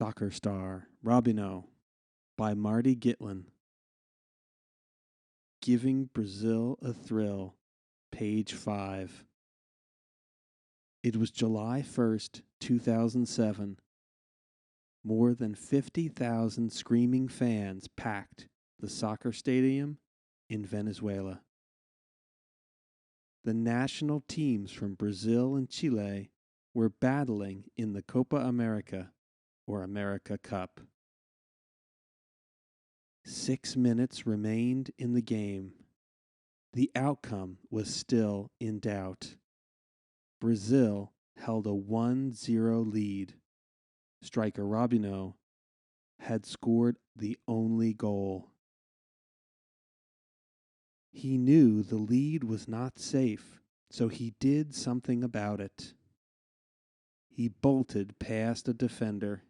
Soccer Star, Robinho by Marty Gitlin. Giving Brazil a Thrill, page 5. It was July 1st, 2007. More than 50,000 screaming fans packed the soccer stadium in Venezuela. The national teams from Brazil and Chile were battling in the Copa America, or America Cup. 6 minutes remained in the game. The outcome was still in doubt. Brazil held a 1-0 lead. Striker Robinho had scored the only goal. He knew the lead was not safe, so he did something about it. He bolted past a defender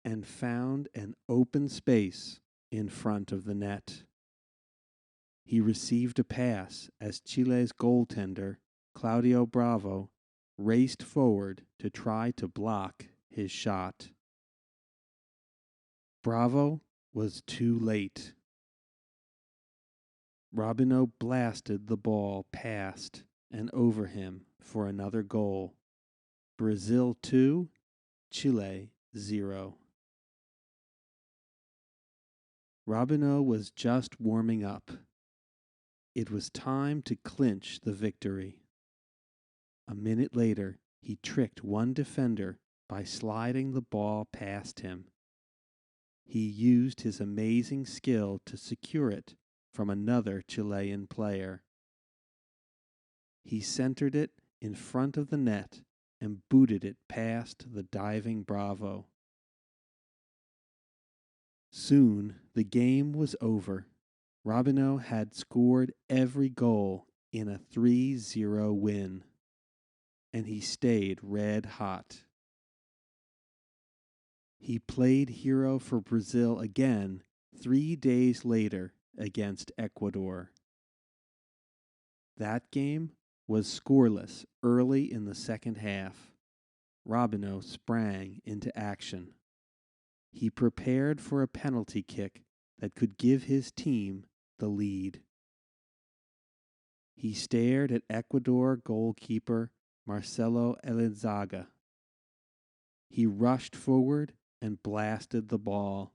and found an open space in front of the net. He received a pass as Chile's goaltender, Claudio Bravo, raced forward to try to block his shot. Bravo was too late. Robinho blasted the ball past and over him for another goal. Brazil 2, Chile 0. Robinho was just warming up. It was time to clinch the victory. A minute later, he tricked one defender by sliding the ball past him. He used his amazing skill to secure it from another Chilean player. He centered it in front of the net and booted it past the diving Bravo. Soon the game was over. Robinho had scored every goal in a 3-0 win, and he stayed red hot. He played hero for Brazil again 3 days later against Ecuador. That game was scoreless early in the second half. Robinho sprang into action. He prepared for a penalty kick that could give his team the lead. He stared at Ecuador goalkeeper Marcelo Elizaga. He rushed forward and blasted the ball.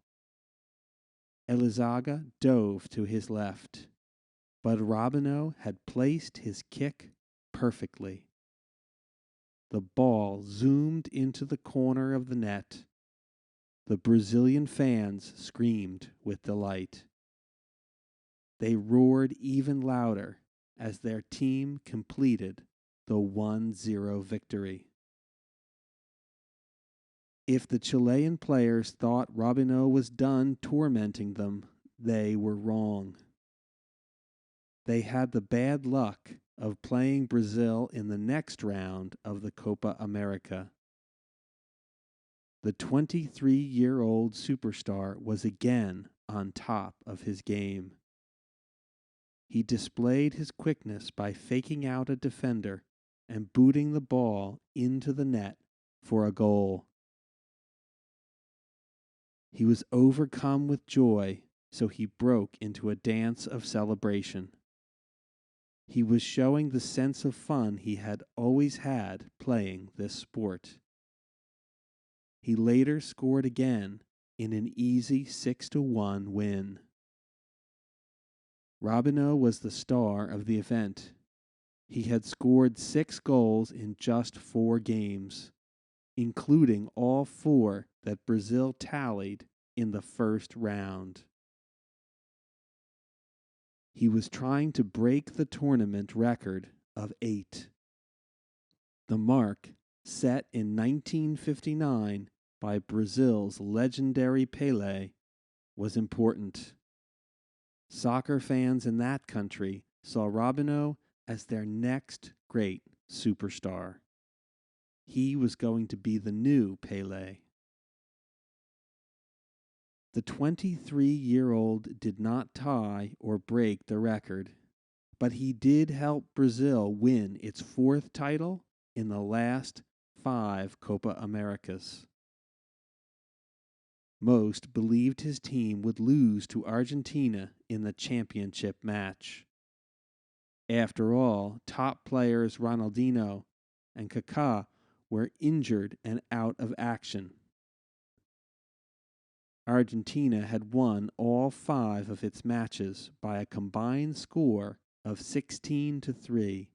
Elizaga dove to his left, but Robinho had placed his kick perfectly. The ball zoomed into the corner of the net. The Brazilian fans screamed with delight. They roared even louder as their team completed the 1-0 victory. If the Chilean players thought Robinho was done tormenting them, they were wrong. They had the bad luck of playing Brazil in the next round of the Copa America. The 23-year-old superstar was again on top of his game. He displayed his quickness by faking out a defender and booting the ball into the net for a goal. He was overcome with joy, so he broke into a dance of celebration. He was showing the sense of fun he had always had playing this sport. He later scored again in an easy 6-1 win. Robinho was the star of the event. He had scored 6 goals in just 4 games, including all 4 that Brazil tallied in the first round. He was trying to break the tournament record of 8. The mark, set in 1959 by Brazil's legendary Pelé, was important. Soccer fans in that country saw Robinho as their next great superstar. He was going to be the new Pelé. The 23-year-old did not tie or break the record, but he did help Brazil win its 4th title in the last 5 Copa Americas. Most believed his team would lose to Argentina in the championship match. After all, top players Ronaldinho and Kaká were injured and out of action. Argentina had won all 5 of its matches by a combined score of 16-3.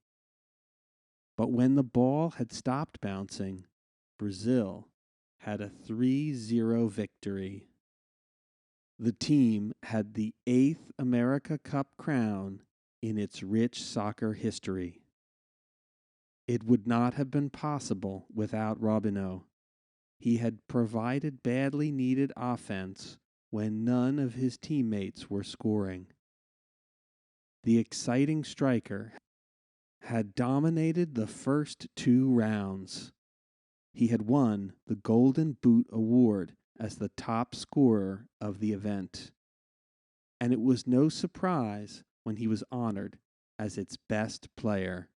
But when the ball had stopped bouncing, Brazil had a 3-0 victory. The team had the 8th America Cup crown in its rich soccer history. It would not have been possible without Robinho. He had provided badly needed offense when none of his teammates were scoring. The exciting striker had dominated the first 2 rounds. He had won the Golden Boot Award as the top scorer of the event, and it was no surprise when he was honored as its best player.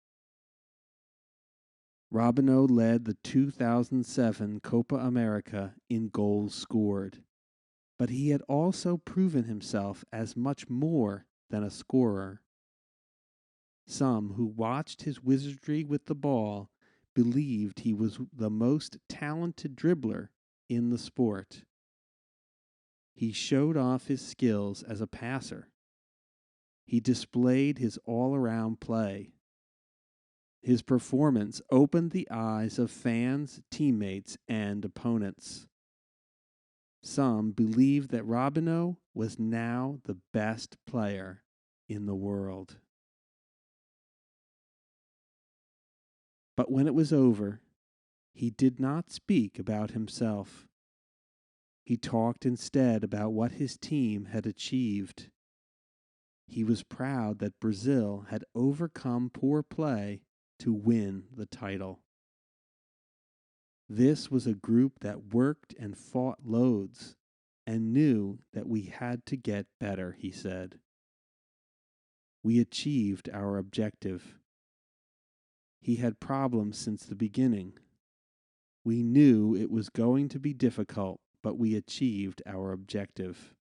Robinho led the 2007 Copa America in goals scored, but he had also proven himself as much more than a scorer. Some who watched his wizardry with the ball believed he was the most talented dribbler in the sport. He showed off his skills as a passer. He displayed his all-around play. His performance opened the eyes of fans, teammates, and opponents. Some believed that Robinho was now the best player in the world. But when it was over, he did not speak about himself. He talked instead about what his team had achieved. He was proud that Brazil had overcome poor play to win the title. This was a group that worked and fought loads and knew that we had to get better, he said. We achieved our objective. He had problems since the beginning. We knew it was going to be difficult, but we achieved our objective.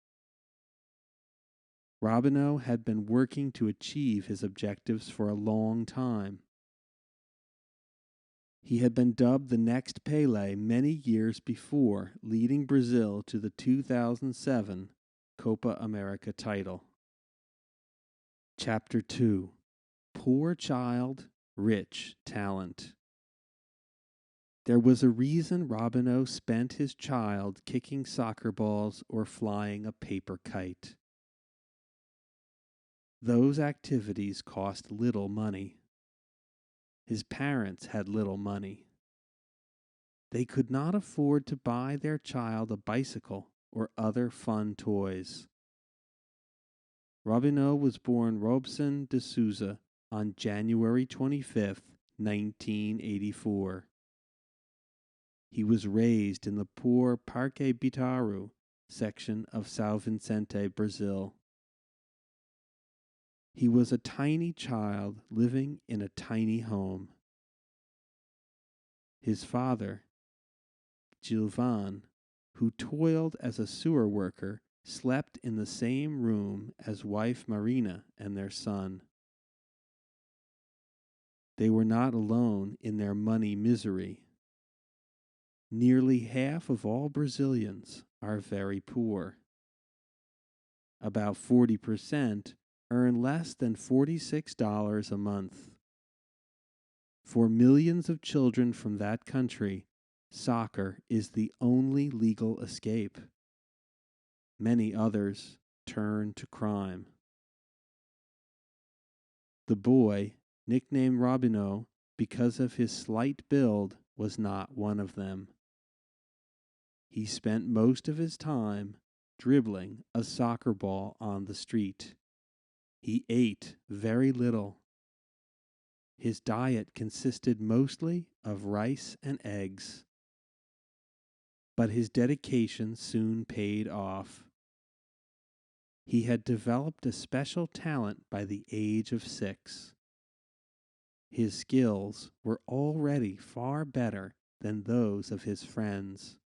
Robinho had been working to achieve his objectives for a long time. He had been dubbed the next Pelé many years before, leading Brazil to the 2007 Copa America title. Chapter 2: Poor Child, Rich Talent. There was a reason Robinho spent his child kicking soccer balls or flying a paper kite. Those activities cost little money. His parents had little money. They could not afford to buy their child a bicycle or other fun toys. Robinho was born Robson de Souza on January 25, 1984. He was raised in the poor Parque Bitaru section of São Vicente, Brazil. He was a tiny child living in a tiny home. His father, Gilvan, who toiled as a sewer worker, slept in the same room as wife Marina and their son. They were not alone in their money misery. Nearly half of all Brazilians are very poor. About 40% earn less than $46 a month. For millions of children from that country, soccer is the only legal escape. Many others turn to crime. The boy, nicknamed Robinho because of his slight build, was not one of them. He spent most of his time dribbling a soccer ball on the street. He ate very little. His diet consisted mostly of rice and eggs. But his dedication soon paid off. He had developed a special talent by the age of 6. His skills were already far better than those of his friends.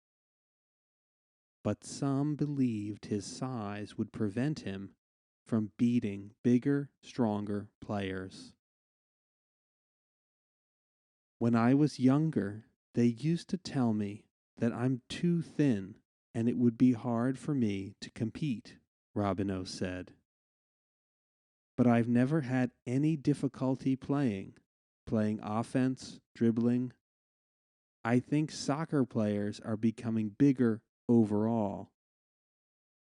but some believed his size would prevent him from beating bigger, stronger players. When I was younger, they used to tell me that I'm too thin and it would be hard for me to compete, Robinho said. But I've never had any difficulty playing offense, dribbling. I think soccer players are becoming bigger overall,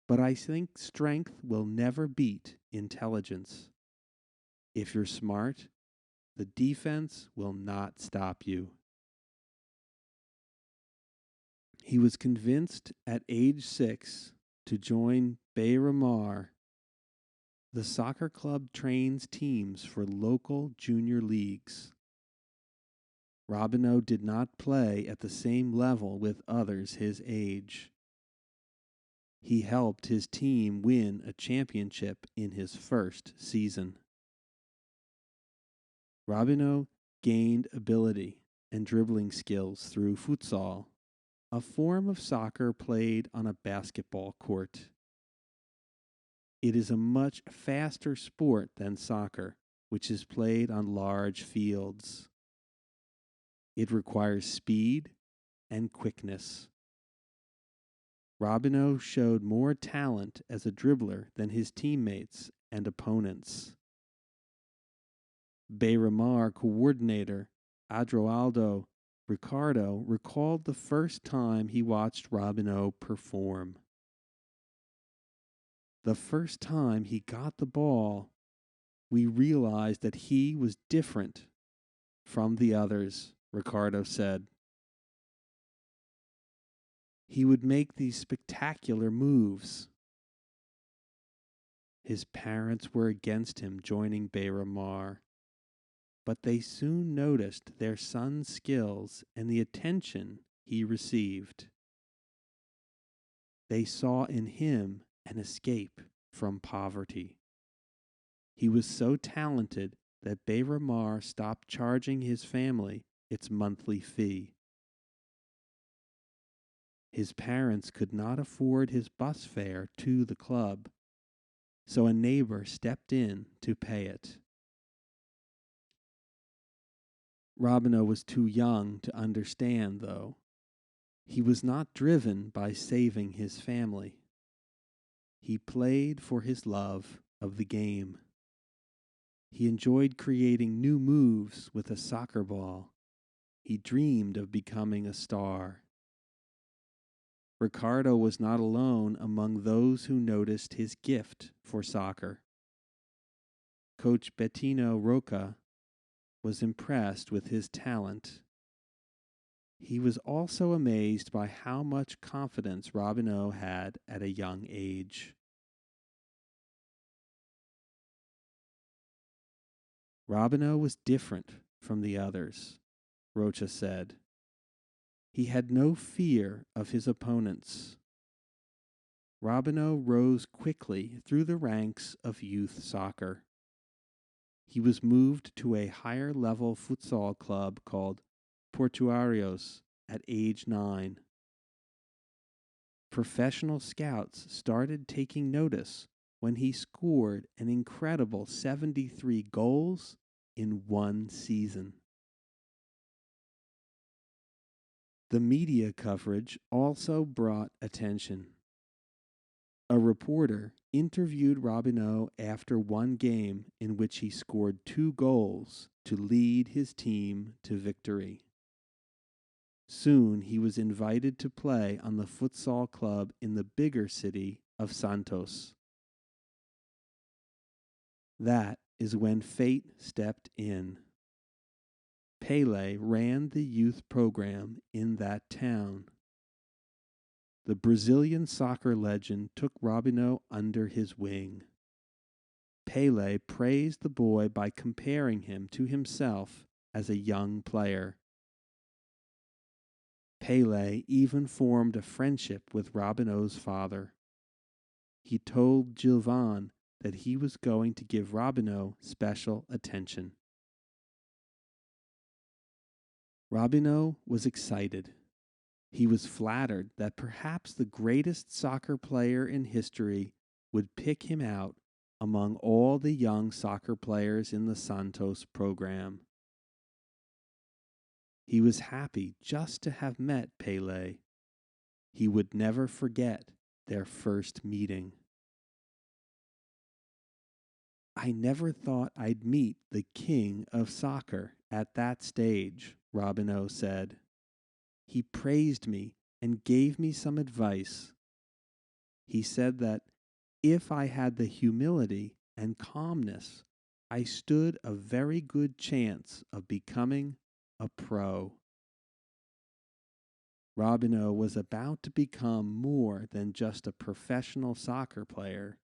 but I think strength will never beat intelligence. If you're smart, the defense will not stop you. He was convinced at age 6 to join Bayramar. The soccer club trains teams for local junior leagues. Robinho did not play at the same level with others his age. He helped his team win a championship in his first season. Robinho gained ability and dribbling skills through futsal, a form of soccer played on a basketball court. It is a much faster sport than soccer, which is played on large fields. It requires speed and quickness. Robinho showed more talent as a dribbler than his teammates and opponents. Bayramar coordinator Adroaldo Ricardo recalled the first time he watched Robinho perform. The first time he got the ball, we realized that he was different from the others, Ricardo said. He would make these spectacular moves. His parents were against him joining Bayramar, but they soon noticed their son's skills and the attention he received. They saw in him an escape from poverty. He was so talented that Bayramar stopped charging his family its monthly fee. His parents could not afford his bus fare to the club, so a neighbor stepped in to pay it. Robinho was too young to understand, though. He was not driven by saving his family. He played for his love of the game. He enjoyed creating new moves with a soccer ball. He dreamed of becoming a star. Ricardo was not alone among those who noticed his gift for soccer. Coach Bettino Roca was impressed with his talent. He was also amazed by how much confidence Robinho had at a young age. Robinho was different from the others, Rocha said. He had no fear of his opponents. Robinho rose quickly through the ranks of youth soccer. He was moved to a higher level futsal club called Portuarios at age 9. Professional scouts started taking notice when he scored an incredible 73 goals in one season. The media coverage also brought attention. A reporter interviewed Robinho after one game in which he scored 2 goals to lead his team to victory. Soon he was invited to play on the futsal club in the bigger city of Santos. That is when fate stepped in. Pelé ran the youth program in that town. The Brazilian soccer legend took Robinho under his wing. Pelé praised the boy by comparing him to himself as a young player. Pelé even formed a friendship with Robinho's father. He told Gilvan that he was going to give Robinho special attention. Robinho was excited. He was flattered that perhaps the greatest soccer player in history would pick him out among all the young soccer players in the Santos program. He was happy just to have met Pelé. He would never forget their first meeting. I never thought I'd meet the king of soccer at that stage, Robinho said. He praised me and gave me some advice. He said that if I had the humility and calmness, I stood a very good chance of becoming a pro. Robinho was about to become more than just a professional soccer player.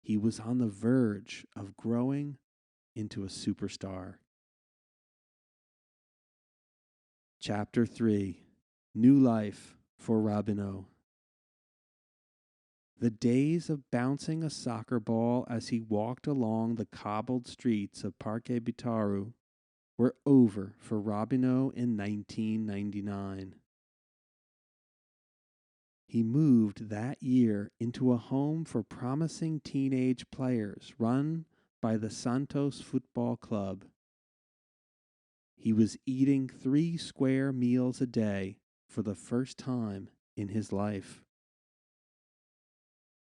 He was on the verge of growing into a superstar. Chapter 3: New Life for Robinho. The days of bouncing a soccer ball as he walked along the cobbled streets of Parque Bitaru were over for Robinho in 1999. He moved that year into a home for promising teenage players run by the Santos Football Club. He was eating 3 square meals a day for the first time in his life.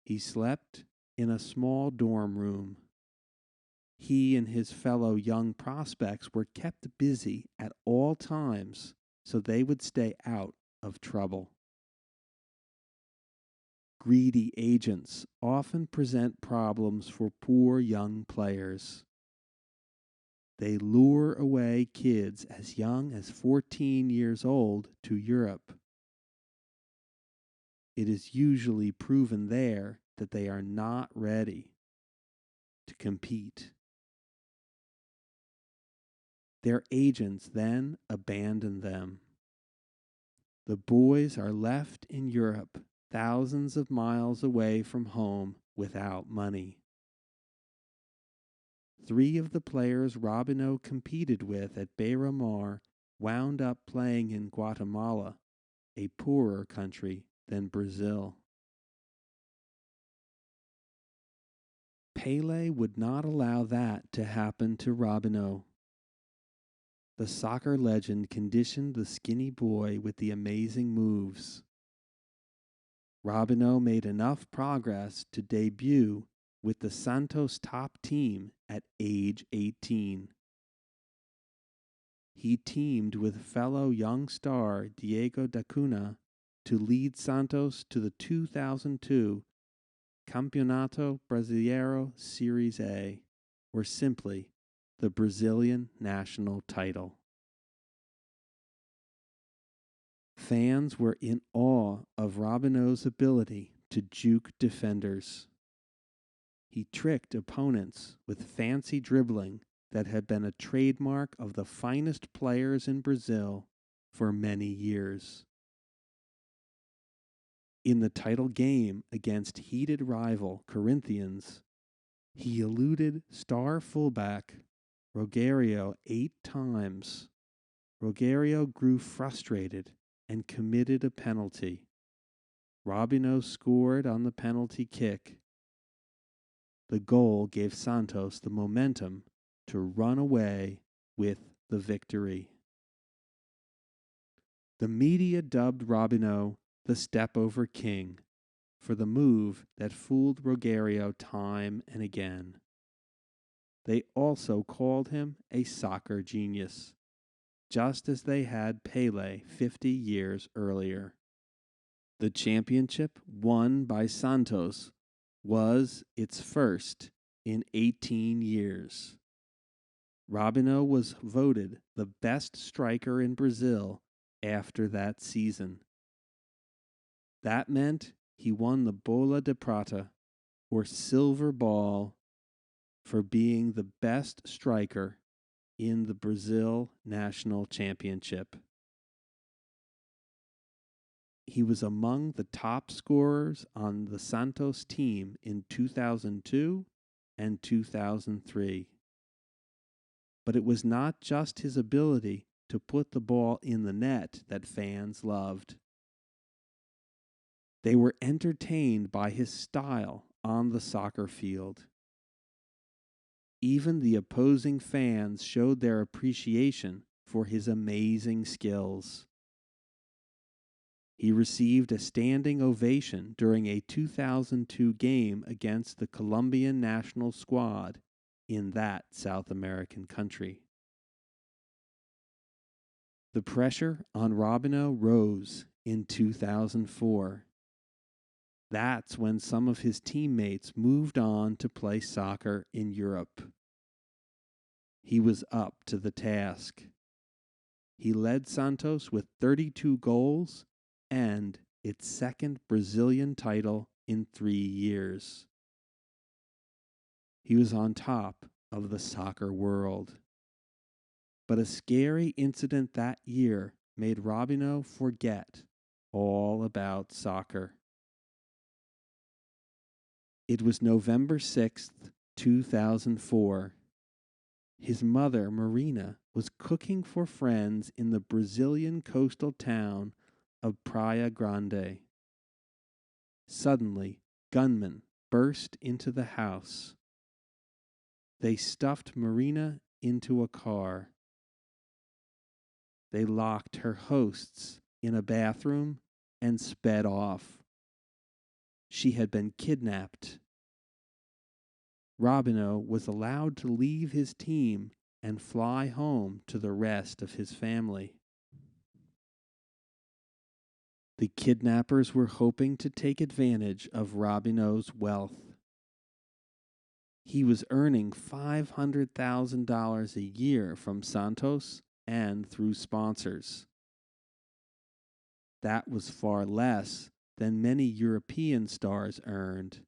He slept in a small dorm room. He and his fellow young prospects were kept busy at all times so they would stay out of trouble. Greedy agents often present problems for poor young players. They lure away kids as young as 14 years old to Europe. It is usually proven there that they are not ready to compete. Their agents then abandon them. The boys are left in Europe, thousands of miles away from home, without money. 3 of the players Robinho competed with at Beira Mar wound up playing in Guatemala, a poorer country than Brazil. Pelé would not allow that to happen to Robinho. The soccer legend conditioned the skinny boy with the amazing moves. Robinho made enough progress to debut with the Santos top team at age 18. He teamed with fellow young star Diego da Cunha to lead Santos to the 2002 Campeonato Brasileiro Series A, or simply the Brazilian national title. Fans were in awe of Robinho's ability to juke defenders. He tricked opponents with fancy dribbling that had been a trademark of the finest players in Brazil for many years. In the title game against heated rival Corinthians, he eluded star fullback Rogerio 8 times. Rogerio grew frustrated and committed a penalty. Robinho scored on the penalty kick. The goal gave Santos the momentum to run away with the victory. The media dubbed Robinho the step-over king for the move that fooled Rogerio time and again. They also called him a soccer genius, just as they had Pelé 50 years earlier. The championship won by Santos was its first in 18 years. Robinho was voted the best striker in Brazil after that season. That meant he won the Bola de Prata, or silver ball, for being the best striker in the Brazil National Championship. He was among the top scorers on the Santos team in 2002 and 2003. But it was not just his ability to put the ball in the net that fans loved. They were entertained by his style on the soccer field. Even the opposing fans showed their appreciation for his amazing skills. He received a standing ovation during a 2002 game against the Colombian national squad in that South American country. The pressure on Robinho rose in 2004. That's when some of his teammates moved on to play soccer in Europe. He was up to the task. He led Santos with 32 goals and its second Brazilian title in 3 years. He was on top of the soccer world. But a scary incident that year made Robinho forget all about soccer. It was November 6th, 2004. His mother, Marina, was cooking for friends in the Brazilian coastal town of Praia Grande. Suddenly, gunmen burst into the house. They stuffed Marina into a car. They locked her hosts in a bathroom and sped off. She had been kidnapped. Robinho was allowed to leave his team and fly home to the rest of his family. The kidnappers were hoping to take advantage of Robinho's wealth. He was earning $500,000 a year from Santos and through sponsors. That was far less than many European stars earned,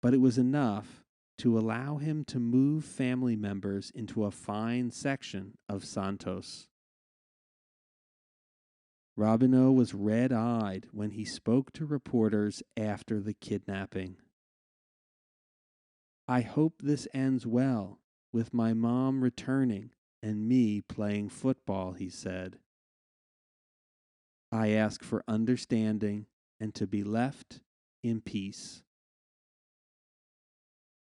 but it was enough to allow him to move family members into a fine section of Santos. Robinho was red-eyed when he spoke to reporters after the kidnapping. "I hope this ends well, with my mom returning and me playing football," he said. "I ask for understanding and to be left in peace."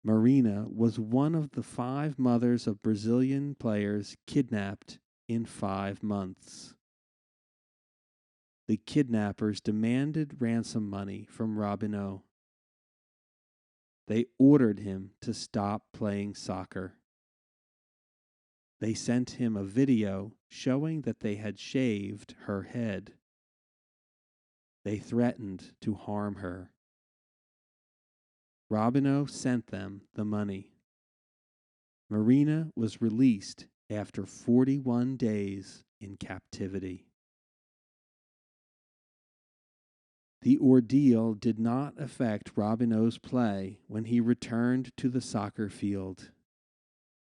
Marina was one of the 5 mothers of Brazilian players kidnapped in 5 months. The kidnappers demanded ransom money from Robinho. They ordered him to stop playing soccer. They sent him a video showing that they had shaved her head. They threatened to harm her. Robinho sent them the money. Marina was released after 41 days in captivity. The ordeal did not affect Robinho's play when he returned to the soccer field.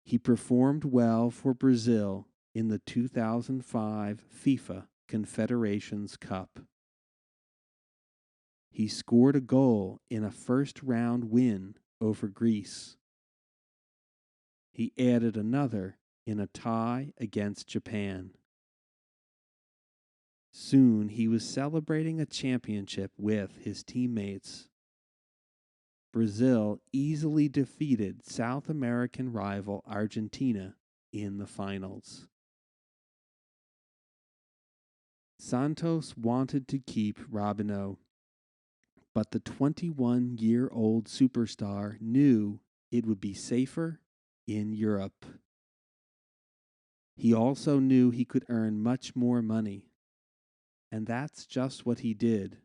He performed well for Brazil in the 2005 FIFA Confederations Cup. He scored a goal in a first-round win over Greece. He added another in a tie against Japan. Soon he was celebrating a championship with his teammates. Brazil easily defeated South American rival Argentina in the finals. Santos wanted to keep Robinho, but the 21-year-old superstar knew it would be safer in Europe. He also knew he could earn much more money, and that's just what he did.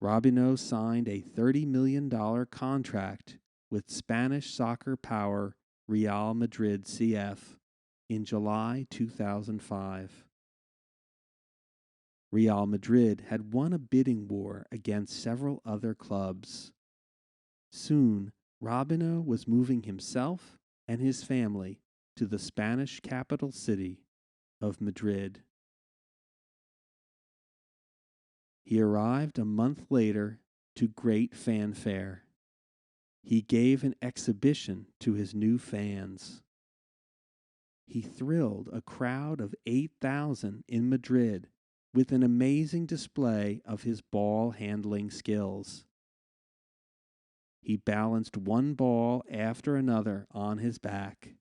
Robinho signed a $30 million contract with Spanish soccer power Real Madrid CF in July 2005. Real Madrid had won a bidding war against several other clubs. Soon, Robinho was moving himself and his family to the Spanish capital city of Madrid. He arrived a month later to great fanfare. He gave an exhibition to his new fans. He thrilled a crowd of 8,000 in Madrid with an amazing display of his ball handling skills. He balanced one ball after another on his back.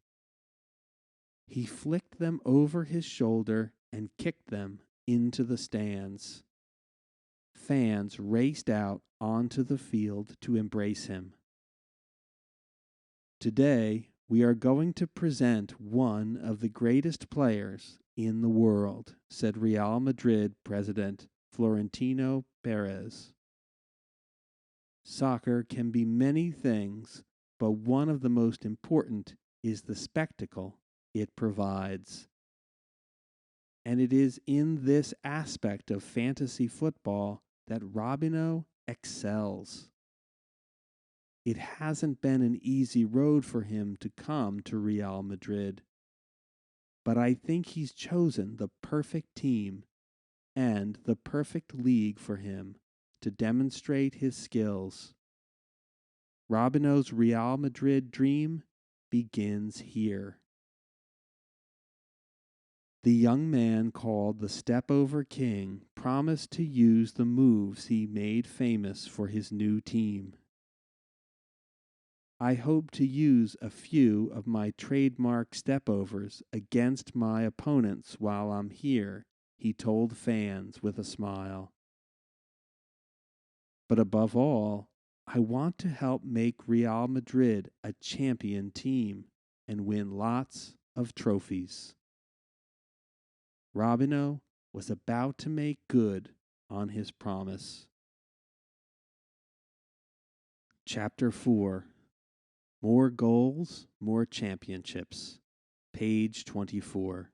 He flicked them over his shoulder and kicked them into the stands. Fans raced out onto the field to embrace him. Today, we are going to present one of the greatest players in the world, said Real Madrid president Florentino Perez. Soccer can be many things, but one of the most important is the spectacle it provides. And it is in this aspect of fantasy football that Robinho excels. It hasn't been an easy road for him to come to Real Madrid, but I think he's chosen the perfect team and the perfect league for him to demonstrate his skills. Robinho's Real Madrid dream begins here. The young man called the Step-Over King promised to use the moves he made famous for his new team. I hope to use a few of my trademark stepovers against my opponents while I'm here, he told fans with a smile. But above all, I want to help make Real Madrid a champion team and win lots of trophies. Robinho was about to make good on his promise. Chapter 4. More Goals, More Championships. Page 24.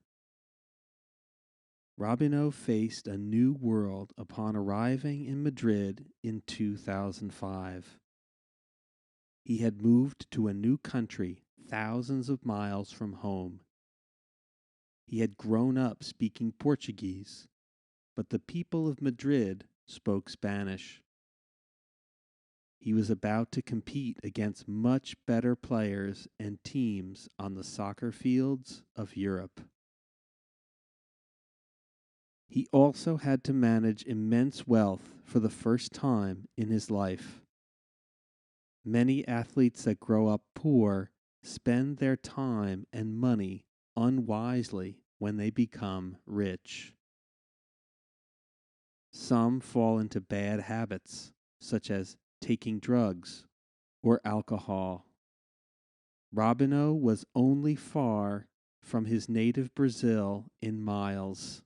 Robinho faced a new world upon arriving in Madrid in 2005. He had moved to a new country thousands of miles from home. He had grown up speaking Portuguese, but the people of Madrid spoke Spanish. He was about to compete against much better players and teams on the soccer fields of Europe. He also had to manage immense wealth for the first time in his life. Many athletes that grow up poor spend their time and money unwisely when they become rich. Some fall into bad habits, such as taking drugs or alcohol. Robinho was only far from his native Brazil in miles.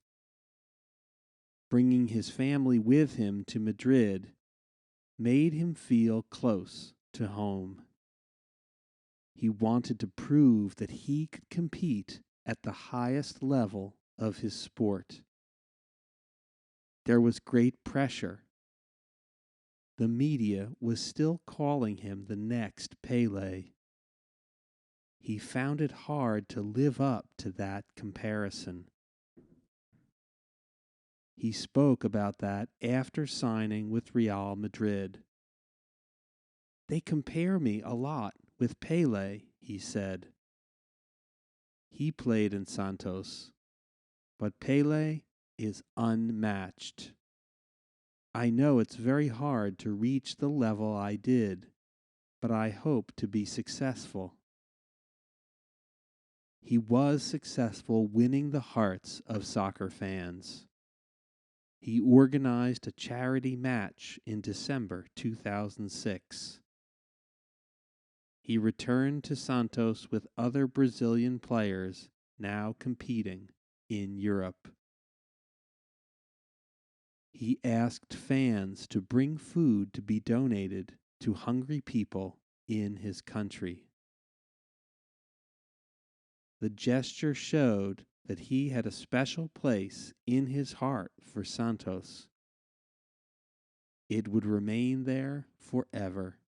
Bringing his family with him to Madrid made him feel close to home. He wanted to prove that he could compete at the highest level of his sport. There was great pressure. The media was still calling him the next Pelé. He found it hard to live up to that comparison. He spoke about that after signing with Real Madrid. They compare me a lot with Pelé, he said. He played in Santos, but Pelé is unmatched. I know it's very hard to reach the level I did, but I hope to be successful. He was successful winning the hearts of soccer fans. He organized a charity match in December 2006. He returned to Santos with other Brazilian players now competing in Europe. He asked fans to bring food to be donated to hungry people in his country. The gesture showed that he had a special place in his heart for Santos. It would remain there forever.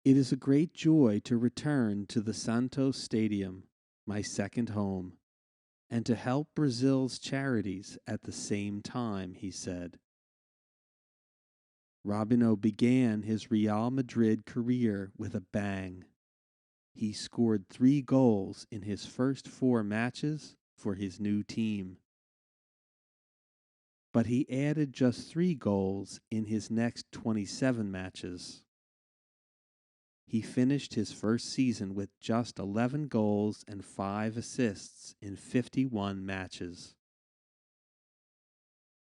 It is a great joy to return to the Santos Stadium, my second home, and to help Brazil's charities at the same time, he said. Robinho began his Real Madrid career with a bang. He scored 3 goals in his first 4 matches for his new team. But he added just 3 goals in his next 27 matches. He finished his first season with just 11 goals and 5 assists in 51 matches.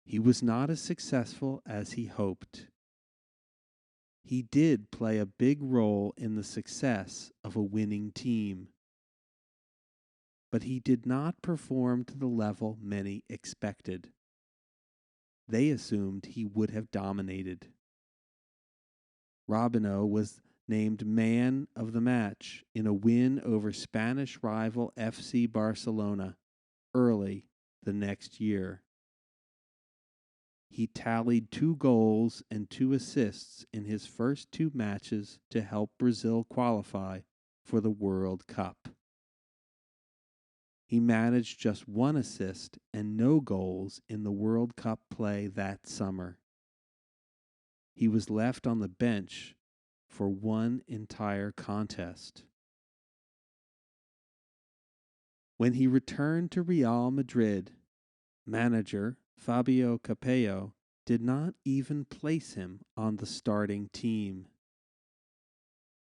He was not as successful as he hoped. He did play a big role in the success of a winning team, but he did not perform to the level many expected. They assumed he would have dominated. Robinho was named man of the match in a win over Spanish rival FC Barcelona early the next year. He tallied 2 goals and 2 assists in his first 2 matches to help Brazil qualify for the World Cup. He managed just 1 assist and no goals in the World Cup play that summer. He was left on the bench for 1 entire contest. When he returned to Real Madrid, manager Fabio Capello did not even place him on the starting team.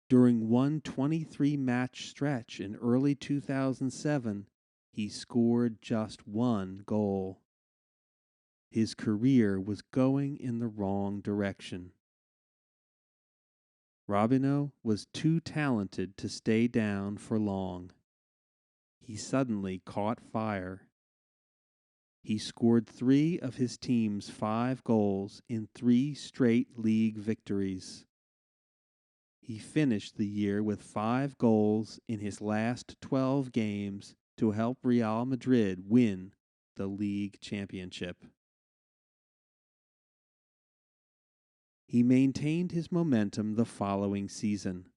During one 23-match stretch in early 2007, he scored just 1 goal. His career was going in the wrong direction. Robinho was too talented to stay down for long. He suddenly caught fire. He scored 3 of his team's 5 goals in 3 straight league victories. He finished the year with 5 goals in his last 12 games to help Real Madrid win the league championship. He maintained his momentum the following season.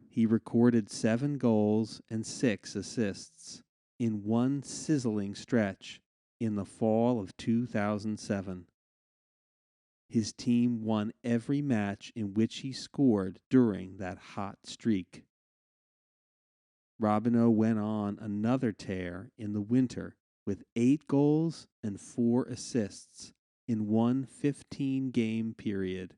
He recorded 7 goals and 6 assists in one sizzling stretch in the fall of 2007. His team won every match in which he scored during that hot streak. Robinho went on another tear in the winter with 8 goals and 4 assists in one 15-game period.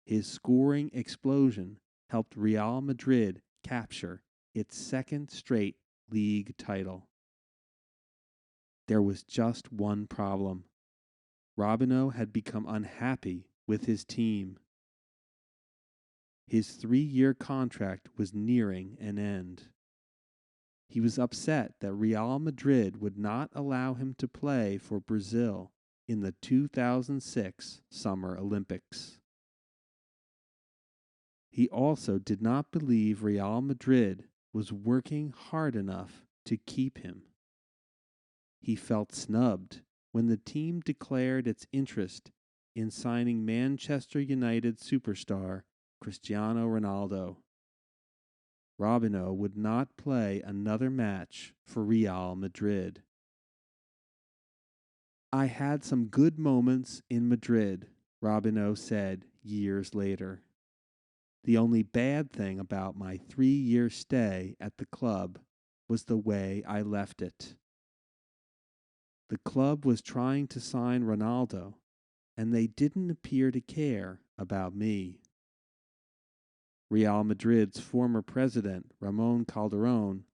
His scoring explosion helped Real Madrid capture its 2nd straight league title. There was just one problem. Robinho had become unhappy with his team. His 3-year contract was nearing an end. He was upset that Real Madrid would not allow him to play for Brazil in the 2006 Summer Olympics. He also did not believe Real Madrid was working hard enough to keep him. He felt snubbed when the team declared its interest in signing Manchester United superstar Cristiano Ronaldo. Robinho would not play another match for Real Madrid. I had some good moments in Madrid, Robinho said years later. The only bad thing about my 3-year stay at the club was the way I left it. The club was trying to sign Ronaldo, and they didn't appear to care about me. Real Madrid's former president, Ramon Calderón,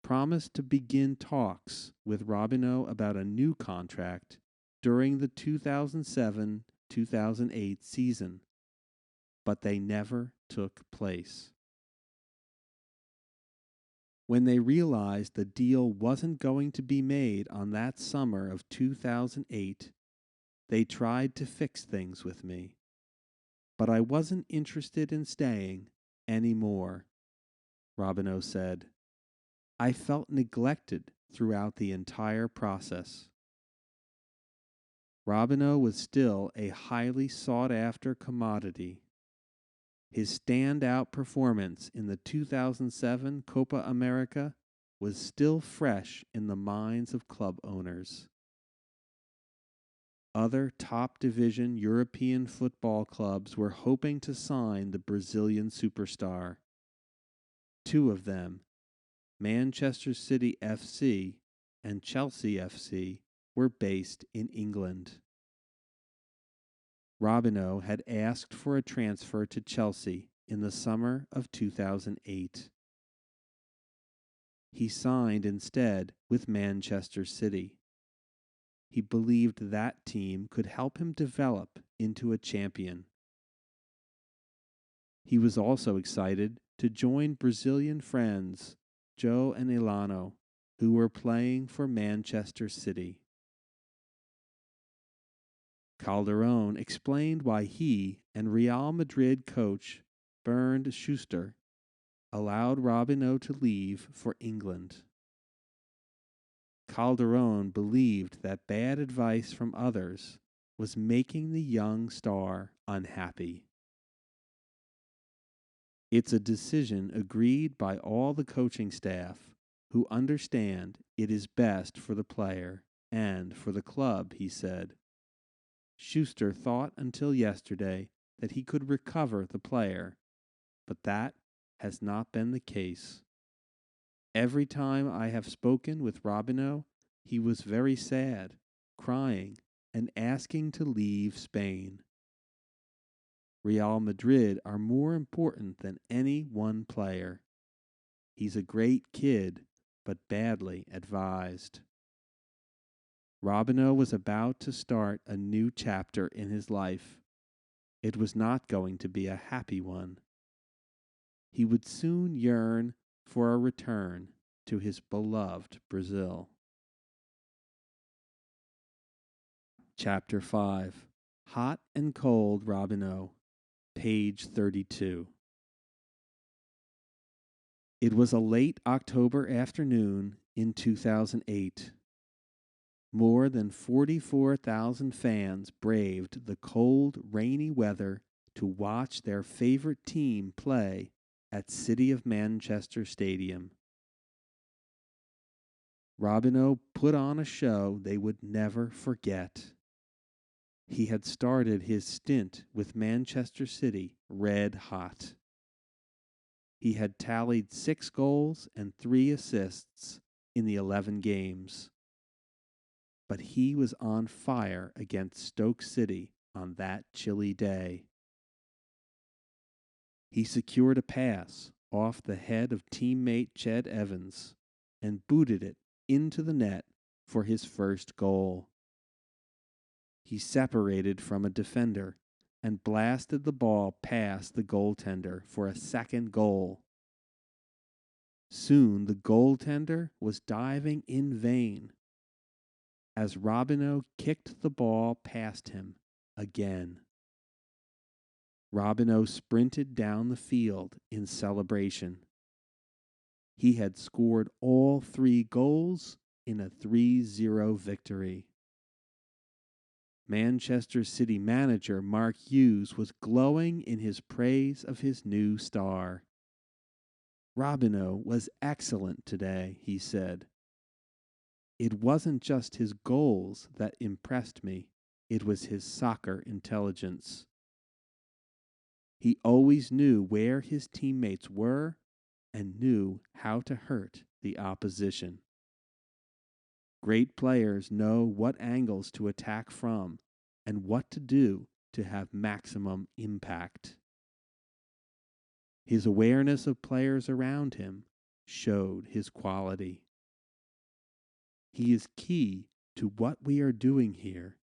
promised to begin talks with Robinho about a new contract during the 2007-2008 season, but they never took place. When they realized the deal wasn't going to be made on that summer of 2008, they tried to fix things with me. But I wasn't interested in staying anymore, Robinho said. I felt neglected throughout the entire process. Robinho was still a highly sought-after commodity. His standout performance in the 2007 Copa America was still fresh in the minds of club owners. Other top-division European football clubs were hoping to sign the Brazilian superstar. Two of them, Manchester City FC and Chelsea FC, were based in England. Robinho had asked for a transfer to Chelsea in the summer of 2008. He signed instead with Manchester City. He believed that team could help him develop into a champion. He was also excited to join Brazilian friends Joe and Elano, who were playing for Manchester City. Calderon explained why he and Real Madrid coach Bernd Schuster allowed Robinho to leave for England. Calderon believed that bad advice from others was making the young star unhappy. It's a decision agreed by all the coaching staff who understand it is best for the player and for the club, he said. Schuster thought until yesterday that he could recover the player, but that has not been the case. Every time I have spoken with Robinho, he was very sad, crying, and asking to leave Spain. Real Madrid are more important than any one player. He's a great kid, but badly advised. Robinho was about to start a new chapter in his life. It was not going to be a happy one. He would soon yearn for a return to his beloved Brazil. Chapter 5. Hot and Cold Robinho, page 32. It was a late October afternoon in 2008. More than 44,000 fans braved the cold, rainy weather to watch their favorite team play at City of Manchester Stadium. Robinho put on a show they would never forget. He had started his stint with Manchester City red hot. He had tallied 6 goals and 3 assists in the 11 games. But he was on fire against Stoke City on that chilly day. He secured a pass off the head of teammate Ched Evans and booted it into the net for his first goal. He separated from a defender and blasted the ball past the goaltender for a second goal. Soon the goaltender was diving in vain as Robinho kicked the ball past him again. Robinho sprinted down the field in celebration. He had scored all 3 goals in a 3-0 victory. Manchester City manager Mark Hughes was glowing in his praise of his new star. Robinho was excellent today, he said. It wasn't just his goals that impressed me, it was his soccer intelligence. He always knew where his teammates were and knew how to hurt the opposition. Great players know what angles to attack from and what to do to have maximum impact. His awareness of players around him showed his quality. He is key to what we are doing here,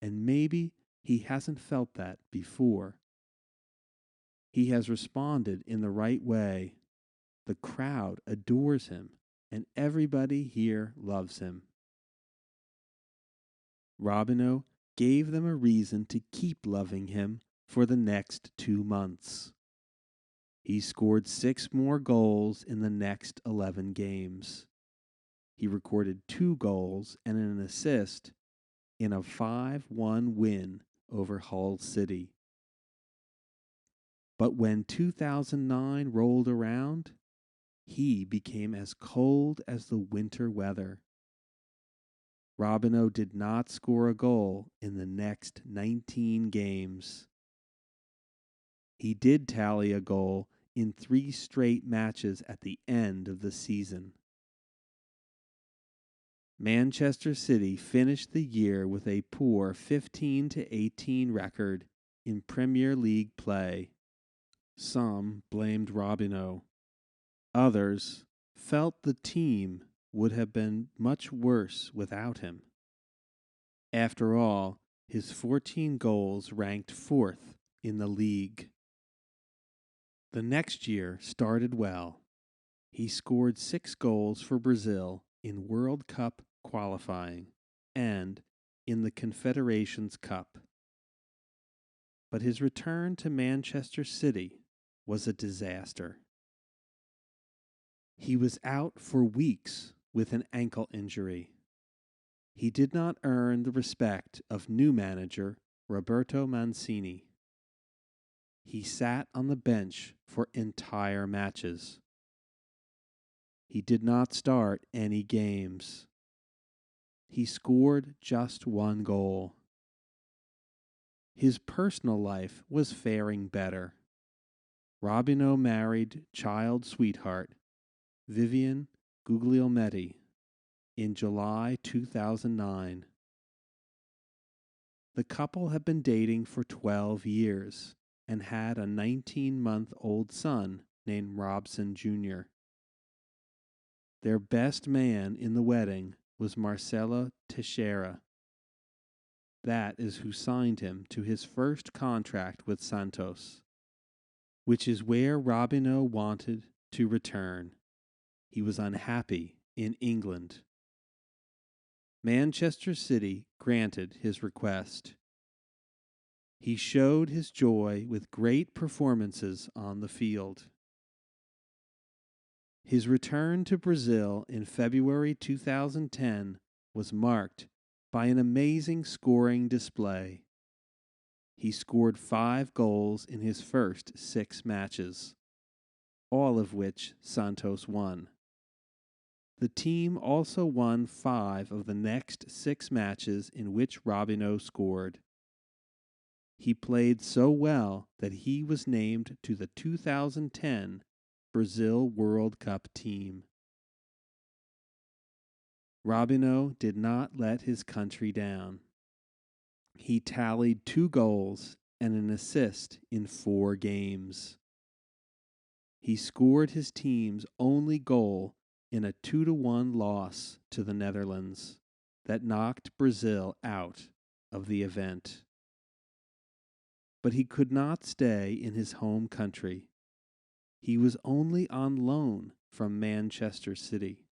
and maybe he hasn't felt that before. He has responded in the right way. The crowd adores him, and everybody here loves him. Robinho gave them a reason to keep loving him for the next 2 months. He scored 6 more goals in the next 11 games. He recorded 2 goals and an assist in a 5-1 win over Hull City. But when 2009 rolled around, he became as cold as the winter weather. Robinho did not score a goal in the next 19 games. He did tally a goal in 3 straight matches at the end of the season. Manchester City finished the year with a poor 15-18 record in Premier League play. Some blamed Robinho. Others felt the team would have been much worse without him. After all, his 14 goals ranked 4th in the league. The next year started well. He scored 6 goals for Brazil in World Cup qualifying and in the Confederations Cup. But his return to Manchester City was a disaster. He was out for weeks with an ankle injury. He did not earn the respect of new manager Roberto Mancini. He sat on the bench for entire matches. He did not start any games. He scored just 1 goal. His personal life was faring better. Robinho married child sweetheart Vivian Guglielmetti in July 2009. The couple had been dating for 12 years and had a 19-month-old son named Robson Jr. Their best man in the wedding was Marcelo Teixeira. That is who signed him to his first contract with Santos, which is where Robinho wanted to return. He was unhappy in England. Manchester City granted his request. He showed his joy with great performances on the field. His return to Brazil in February 2010 was marked by an amazing scoring display. He scored 5 goals in his first 6 matches, all of which Santos won. The team also won 5 of the next 6 matches in which Robinho scored. He played so well that he was named to the 2010 Brazil World Cup team. Robinho did not let his country down. He tallied 2 goals and an assist in 4 games. He scored his team's only goal in a 2-1 loss to the Netherlands that knocked Brazil out of the event. But he could not stay in his home country. He was only on loan from Manchester City.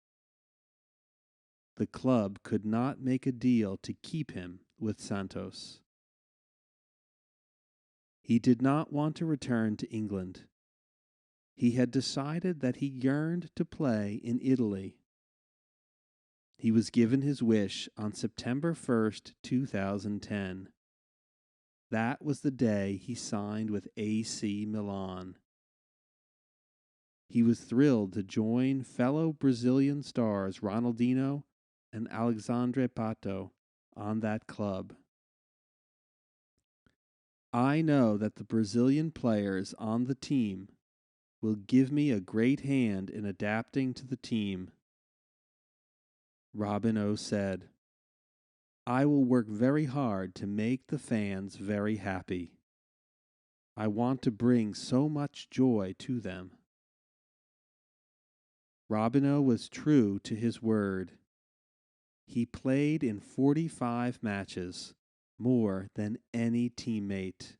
The club could not make a deal to keep him with Santos. He did not want to return to England. He had decided that he yearned to play in Italy. He was given his wish on September 1st, 2010. That was the day he signed with AC Milan. He was thrilled to join fellow Brazilian stars Ronaldinho and Alexandre Pato on that club. I know that the Brazilian players on the team will give me a great hand in adapting to the team. Robinho said, I will work very hard to make the fans very happy. I want to bring so much joy to them. Robinho was true to his word. He played in 45 matches, more than any teammate.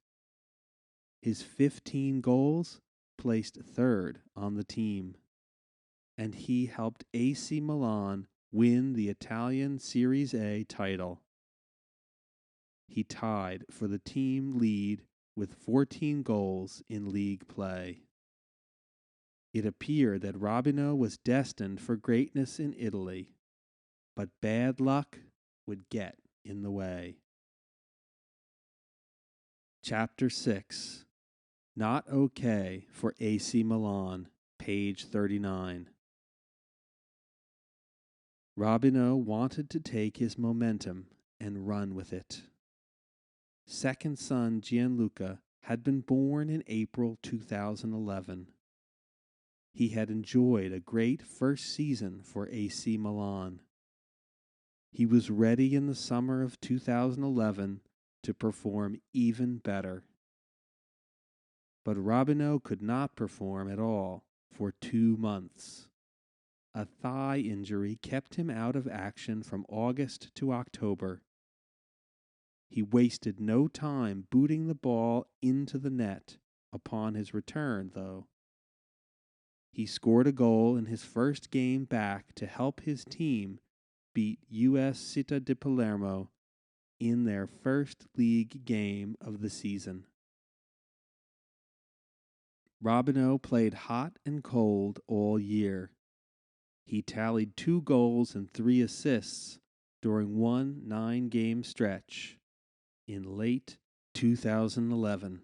His 15 goals placed 3rd on the team, and he helped AC Milan win the Italian Series A title. He tied for the team lead with 14 goals in league play. It appeared that Robinho was destined for greatness in Italy, but bad luck would get in the way. Chapter 6. Not okay for AC Milan, page 39. Robinho wanted to take his momentum and run with it. Second son Gianluca had been born in April 2011. He had enjoyed a great first season for AC Milan. He was ready in the summer of 2011 to perform even better. But Robinho could not perform at all for 2 months. A thigh injury kept him out of action from August to October. He wasted no time booting the ball into the net upon his return, though. He scored a goal in his first game back to help his team beat US Città di Palermo in their first league game of the season. Robinho played hot and cold all year. He tallied 2 goals and 3 assists during one 9-game stretch in late 2011.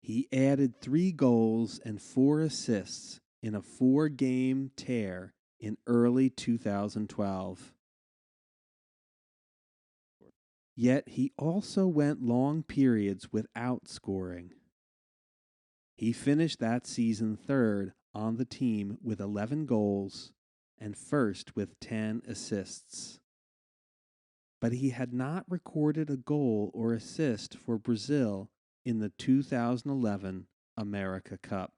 He added 3 goals and 4 assists in a 4-game tear in early 2012. Yet he also went long periods without scoring. He finished that season third on the team with 11 goals and first with 10 assists. But he had not recorded a goal or assist for Brazil in the 2011 America Cup.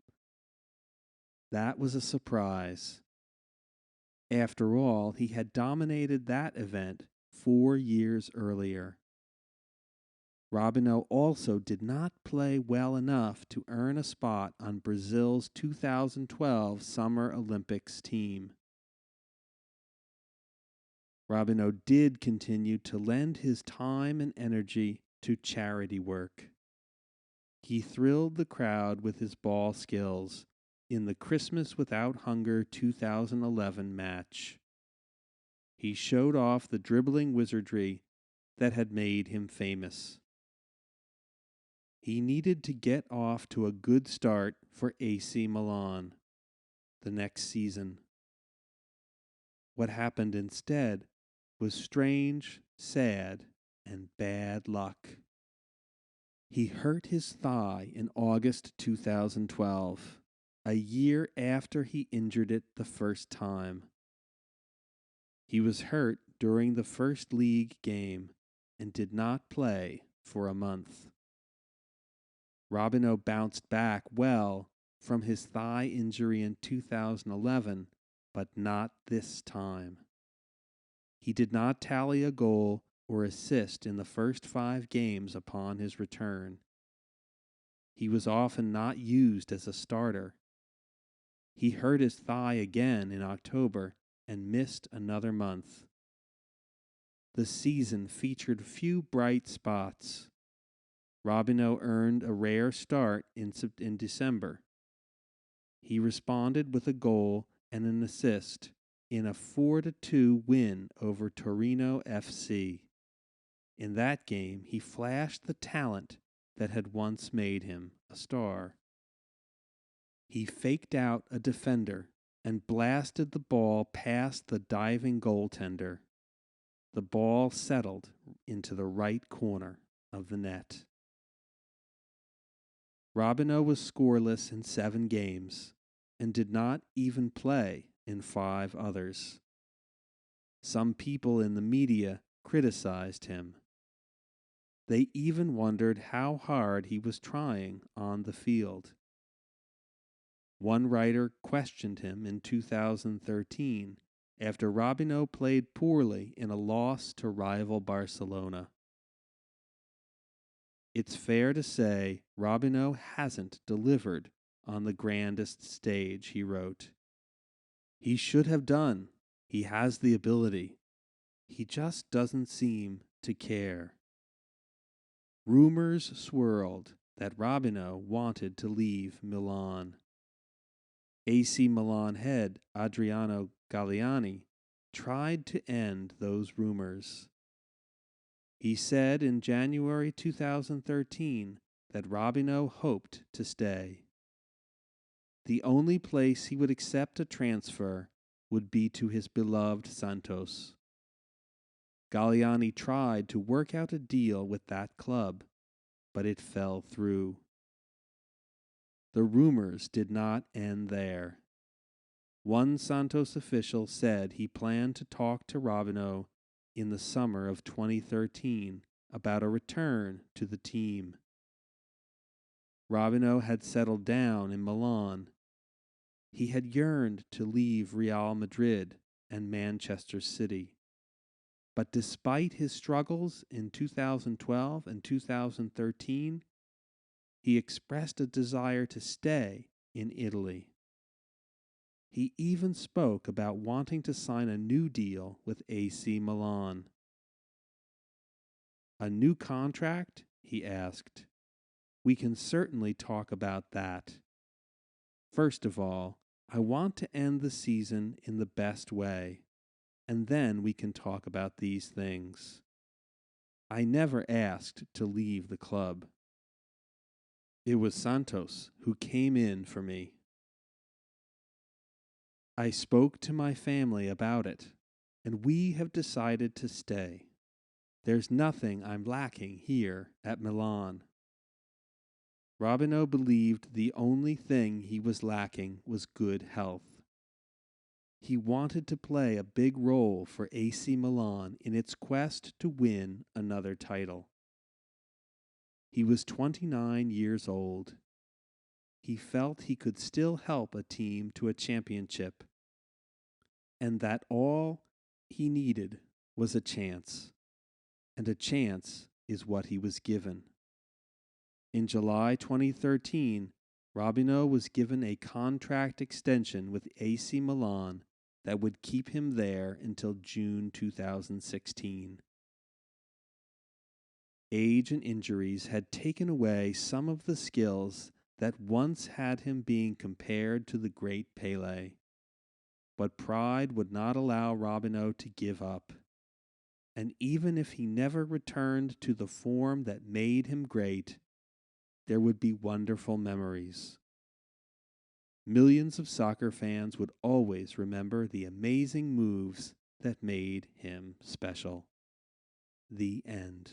That was a surprise. After all, he had dominated that event 4 years earlier. Robinho also did not play well enough to earn a spot on Brazil's 2012 Summer Olympics team. Robinho did continue to lend his time and energy to charity work. He thrilled the crowd with his ball skills in the Christmas Without Hunger 2011 match. He showed off the dribbling wizardry that had made him famous. He needed to get off to a good start for AC Milan the next season. What happened instead was strange, sad, and bad luck. He hurt his thigh in August 2012, a year after he injured it the first time. He was hurt during the first league game and did not play for a month. Robinho bounced back well from his thigh injury in 2011, but not this time. He did not tally a goal or assist in the first 5 games upon his return. He was often not used as a starter. He hurt his thigh again in October and missed another month. The season featured few bright spots. Robinho earned a rare start in December. He responded with a goal and an assist in a 4-2 win over Torino FC. In that game, he flashed the talent that had once made him a star. He faked out a defender and blasted the ball past the diving goaltender. The ball settled into the right corner of the net. Robinho was scoreless in 7 games and did not even play in 5 others. Some people in the media criticized him. They even wondered how hard he was trying on the field. One writer questioned him in 2013 after Robinho played poorly in a loss to rival Barcelona. It's fair to say Robinho hasn't delivered on the grandest stage, he wrote. He should have done. He has the ability. He just doesn't seem to care. Rumors swirled that Robinho wanted to leave Milan. AC Milan head Adriano Galliani tried to end those rumors. He said in January 2013 that Robinho hoped to stay. The only place he would accept a transfer would be to his beloved Santos. Galliani tried to work out a deal with that club, but it fell through. The rumors did not end there. One Santos official said he planned to talk to Robinho in the summer of 2013 about a return to the team. Robinho had settled down in Milan. He had yearned to leave Real Madrid and Manchester City. But despite his struggles in 2012 and 2013, he expressed a desire to stay in Italy. He even spoke about wanting to sign a new deal with AC Milan. A new contract? He asked. We can certainly talk about that. First of all, I want to end the season in the best way, and then we can talk about these things. I never asked to leave the club. It was Santos who came in for me. I spoke to my family about it, and we have decided to stay. There's nothing I'm lacking here at Milan. Robinho believed the only thing he was lacking was good health. He wanted to play a big role for AC Milan in its quest to win another title. He was 29 years old. He felt he could still help a team to a championship, and that all he needed was a chance, and a chance is what he was given. In July 2013, Robinho was given a contract extension with AC Milan that would keep him there until June 2016. Age and injuries had taken away some of the skills that once had him being compared to the great Pelé. But pride would not allow Robinho to give up. And even if he never returned to the form that made him great, there would be wonderful memories. Millions of soccer fans would always remember the amazing moves that made him special. The end.